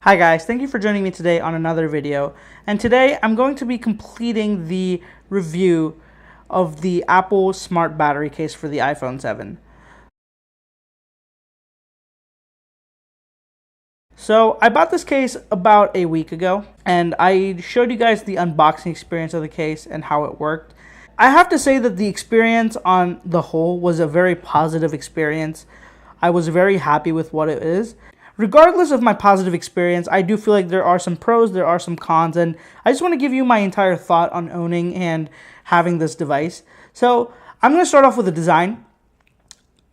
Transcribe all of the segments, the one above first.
Hi guys, thank you for joining me today on another video. And today I'm going to be completing the review of the Apple Smart Battery Case for the iPhone 7. So I bought this case about a week ago and I showed you guys the unboxing experience of the case and how it worked. I have to say that the experience on the whole was a very positive experience. I was very happy with what it is. Regardless of my positive experience, I do feel like there are some pros, there are some cons, and I just want to give you my entire thought on owning and having this device. So I'm going to start off with the design.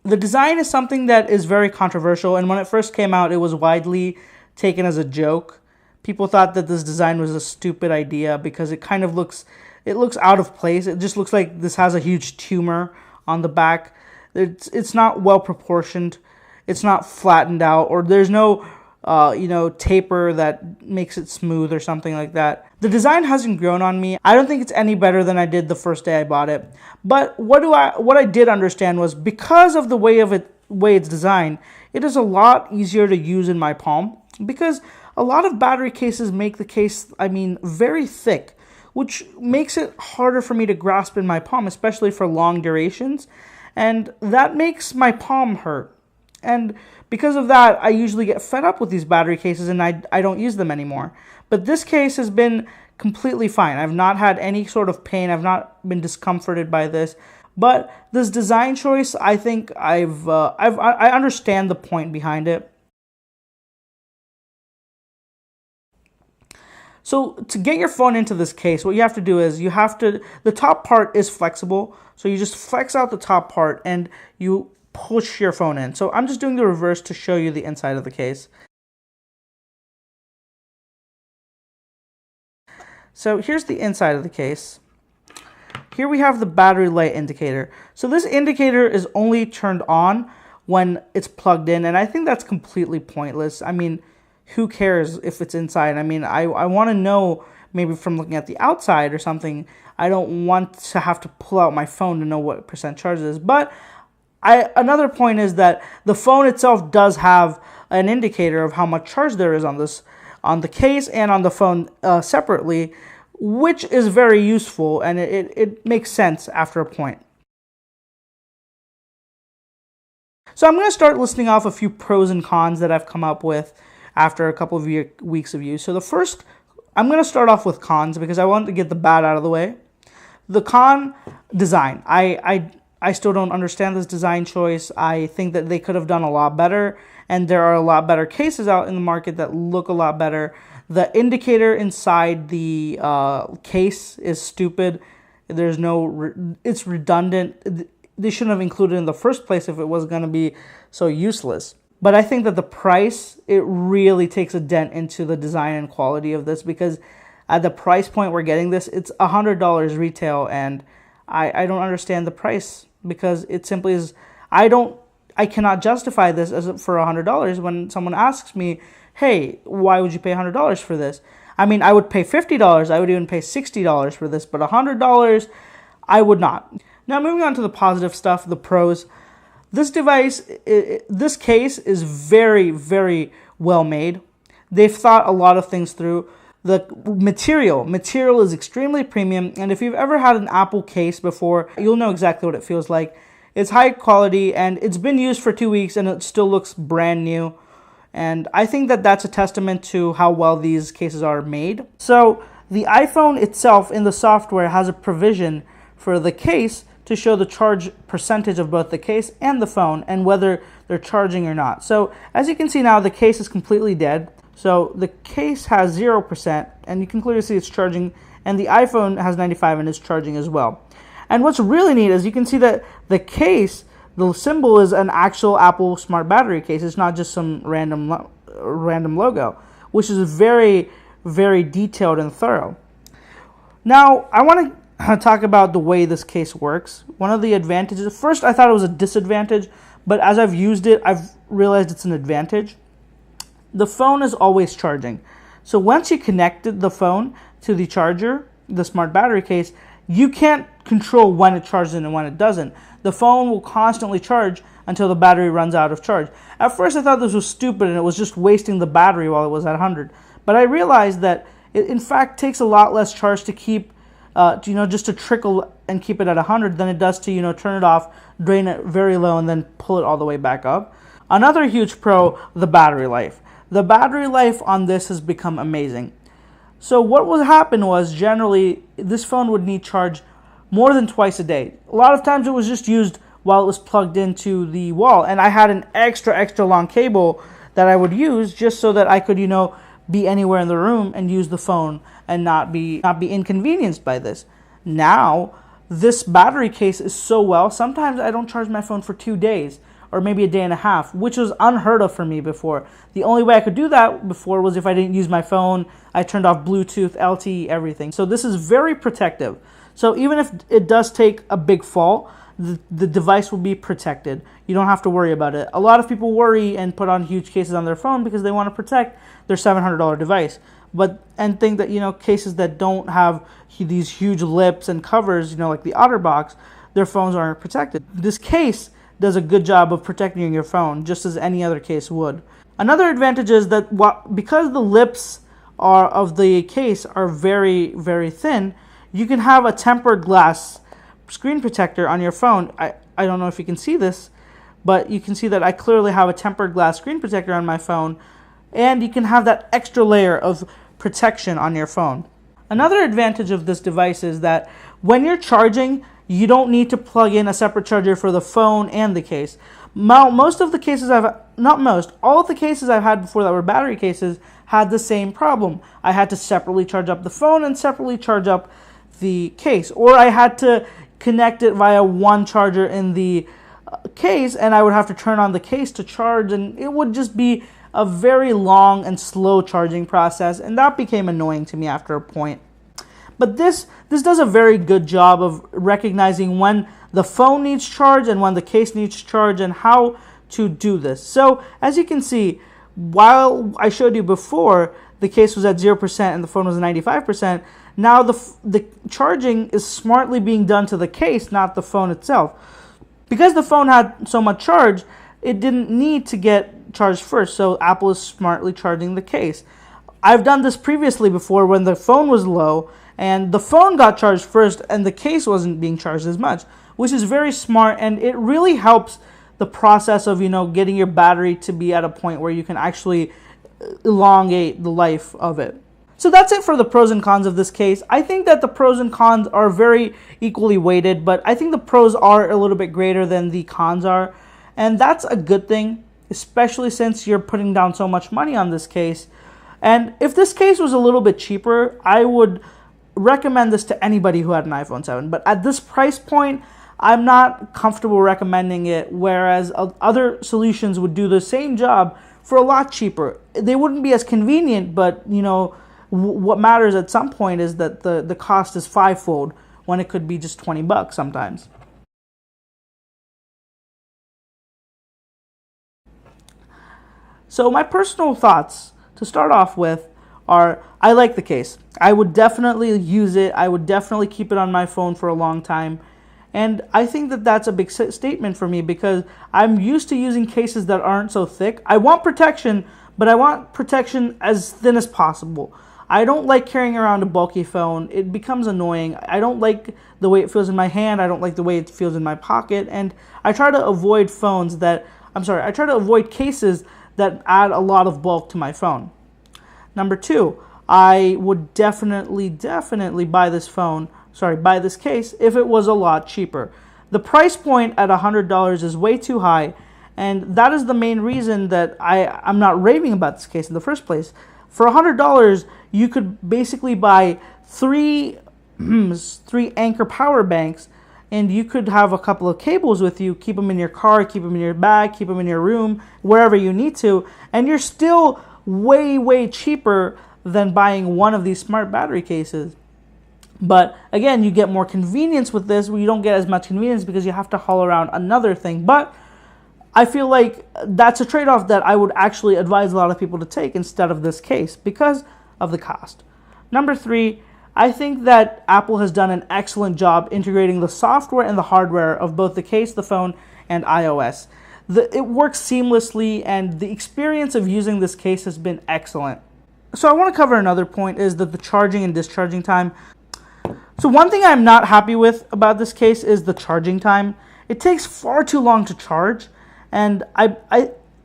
The design is something that is very controversial, and when it first came out, it was widely taken as a joke. People thought that this design was a stupid idea because it kind of looks out of place. It just looks like this has a huge tumor on the back. It's not well proportioned. It's not flattened out, or there's no, taper that makes it smooth or something like that. The design hasn't grown on me. I don't think it's any better than I did the first day I bought it. But what I did understand was because of the way it's designed, it is a lot easier to use in my palm because a lot of battery cases make the case, very thick, which makes it harder for me to grasp in my palm, especially for long durations, and that makes my palm hurt. And because of that, I usually get fed up with these battery cases and I don't use them anymore. But this case has been completely fine. I've not had any sort of pain. I've not been discomforted by this. But this design choice, I think I understand the point behind it. So to get your phone into this case, what you have to do is the top part is flexible. So you just flex out the top part and you push your phone in. So I'm just doing the reverse to show you the inside of the case. So here's the inside of the case. Here we have the battery light indicator. So this indicator is only turned on when it's plugged in, and I think that's completely pointless. Who cares if it's inside? I want to know, maybe from looking at the outside or something. I don't want to have to pull out my phone to know what percent charge it is. But another point is that the phone itself does have an indicator of how much charge there is on the case and on the phone separately, which is very useful, and it makes sense after a point. So I'm going to start listing off a few pros and cons that I've come up with after a couple of weeks of use. So the first, I'm going to start off with cons because I want to get the bad out of the way. The con, design. I still don't understand this design choice. I think that they could have done a lot better, and there are a lot better cases out in the market that look a lot better. The indicator inside the case is stupid. It's redundant. They shouldn't have included it in the first place if it was going to be so useless. But I think that the price, it really takes a dent into the design and quality of this, because at the price point we're getting this, it's $100 retail, and I don't understand the price, because it simply is. I cannot justify this for $100 when someone asks me, hey, why would you pay $100 for this? I would pay $50, I would even pay $60 for this, but $100, I would not. Now, moving on to the positive stuff, the pros. This device, this case is very, very well made. They've thought a lot of things through. The material is extremely premium, and if you've ever had an Apple case before, you'll know exactly what it feels like. It's high quality, and it's been used for 2 weeks, and it still looks brand new. And I think that that's a testament to how well these cases are made. So the iPhone itself in the software has a provision for the case to show the charge percentage of both the case and the phone, and whether they're charging or not. So as you can see now, the case is completely dead. So the case has 0%, and you can clearly see it's charging, and the iPhone has 95 and is charging as well. And what's really neat is you can see that the case, the symbol is an actual Apple Smart Battery case. It's not just some random logo, which is very, very detailed and thorough. Now, I want to talk about the way this case works. One of the advantages, first I thought it was a disadvantage, but as I've used it, I've realized it's an advantage. The phone is always charging. So once you connected the phone to the charger, the smart battery case, you can't control when it charges and when it doesn't. The phone will constantly charge until the battery runs out of charge. At first I thought this was stupid and it was just wasting the battery while it was at 100. But I realized that it in fact takes a lot less charge to keep, just to trickle and keep it at 100 than it does to, turn it off, drain it very low, and then pull it all the way back up. Another huge pro, the battery life. The battery life on this has become amazing. So what would happen was, generally, this phone would need charge more than twice a day. A lot of times it was just used while it was plugged into the wall, and I had an extra long cable that I would use just so that I could, be anywhere in the room and use the phone and not be inconvenienced by this. Now, this battery case is so well, sometimes I don't charge my phone for 2 days or maybe a day and a half, which was unheard of for me before. The only way I could do that before was if I didn't use my phone. I turned off Bluetooth, LTE, everything. So this is very protective. So even if it does take a big fall, the device will be protected. You don't have to worry about it. A lot of people worry and put on huge cases on their phone because they want to protect their $700 device, and think that cases that don't have these huge lips and covers, like the OtterBox, their phones aren't protected. This case does a good job of protecting your phone, just as any other case would. Another advantage is that because the lips of the case are very, very thin, you can have a tempered glass screen protector on your phone. I don't know if you can see this, but you can see that I clearly have a tempered glass screen protector on my phone, and you can have that extra layer of protection on your phone. Another advantage of this device is that when you're charging, you don't need to plug in a separate charger for the phone and the case. All of the cases I've had before that were battery cases had the same problem. I had to separately charge up the phone and separately charge up the case, or I had to connect it via one charger in the case, and I would have to turn on the case to charge, and it would just be a very long and slow charging process, and that became annoying to me after a point. But this does a very good job of recognizing when the phone needs charge and when the case needs charge and how to do this. So as you can see, while I showed you before the case was at 0% and the phone was 95%, now the charging is smartly being done to the case, not the phone itself. Because the phone had so much charge, it didn't need to get charged first, so Apple is smartly charging the case. I've done this previously before when the phone was low and the phone got charged first and the case wasn't being charged as much, which is very smart, and it really helps the process of getting your battery to be at a point where you can actually elongate the life of it. So that's it for the pros and cons of this case. I think that the pros and cons are very equally weighted, but I think the pros are a little bit greater than the cons are, and that's a good thing, especially since you're putting down so much money on this case. And if this case was a little bit cheaper, I would recommend this to anybody who had an iPhone 7. But at this price point, I'm not comfortable recommending it, whereas other solutions would do the same job for a lot cheaper. They wouldn't be as convenient, but what matters at some point is that the cost is fivefold when it could be just $20 sometimes. So my personal thoughts to start off with are, I like the case. I would definitely use it. I would definitely keep it on my phone for a long time. And I think that that's a big statement for me because I'm used to using cases that aren't so thick. I want protection, but I want protection as thin as possible. I don't like carrying around a bulky phone. It becomes annoying. I don't like the way it feels in my hand. I don't like the way it feels in my pocket. And I try to avoid I try to avoid cases that add a lot of bulk to my phone. Number two, I would definitely buy this case if it was a lot cheaper. The price point at $100 is way too high, and that is the main reason that I'm not raving about this case in the first place. For $100, you could basically buy three Anchor power banks, and you could have a couple of cables with you, keep them in your car, keep them in your bag, keep them in your room, wherever you need to, and you're still way cheaper than buying one of these smart battery cases. But again, you get more convenience with this. You don't get as much convenience because you have to haul around another thing. But I feel like that's a trade-off that I would actually advise a lot of people to take instead of this case because of the cost. Number three, I think that Apple has done an excellent job integrating the software and the hardware of both the case, the phone, and iOS. It works seamlessly, and the experience of using this case has been excellent. So I want to cover another point, is that the charging and discharging time. So one thing I'm not happy with about this case is the charging time. It takes far too long to charge, and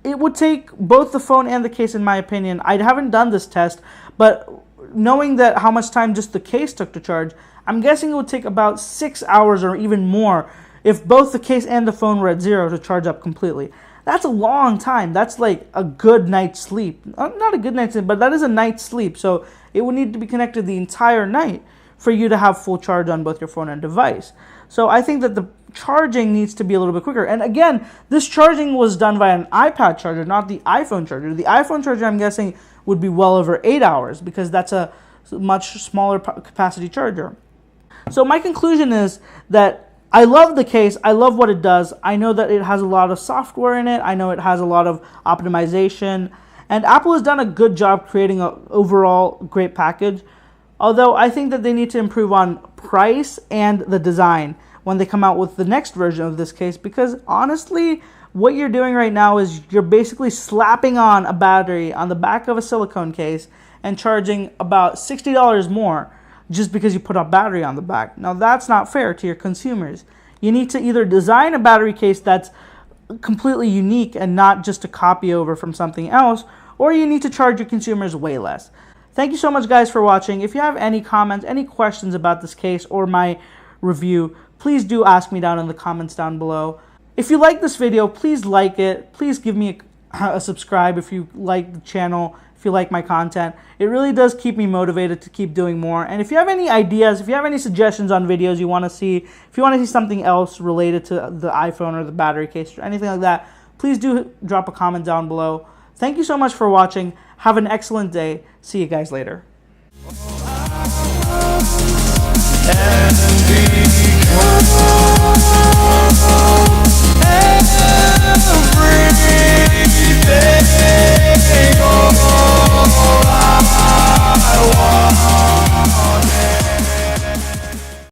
it would take both the phone and the case, in my opinion. I haven't done this test, but knowing that how much time just the case took to charge, I'm guessing it would take about 6 hours or even more if both the case and the phone were at 0 to charge up completely. That's a long time. That's like a good night's sleep. Not a good night's sleep, but that is a night's sleep. So it would need to be connected the entire night for you to have full charge on both your phone and device. So I think that the charging needs to be a little bit quicker. And again, this charging was done by an iPad charger, not the iPhone charger. The iPhone charger, I'm guessing, would be well over 8 hours because that's a much smaller capacity charger. So my conclusion is that I love the case. I love what it does. I know that it has a lot of software in it. I know it has a lot of optimization. And Apple has done a good job creating an overall great package. Although I think that they need to improve on price and the design when they come out with the next version of this case. Because honestly, what you're doing right now is you're basically slapping on a battery on the back of a silicone case and charging about $60 more just because you put a battery on the back. Now that's not fair to your consumers. You need to either design a battery case that's completely unique and not just a copy over from something else, or you need to charge your consumers way less. Thank you so much, guys, for watching. If you have any comments, any questions about this case or my review, please do ask me down in the comments down below. If you like this video, please like it. Please give me a subscribe if you like the channel, if you like my content. It really does keep me motivated to keep doing more. And if you have any ideas, if you have any suggestions on videos you want to see, if you want to see something else related to the iPhone or the battery case or anything like that, please do drop a comment down below. Thank you so much for watching. Have an excellent day. See you guys later. And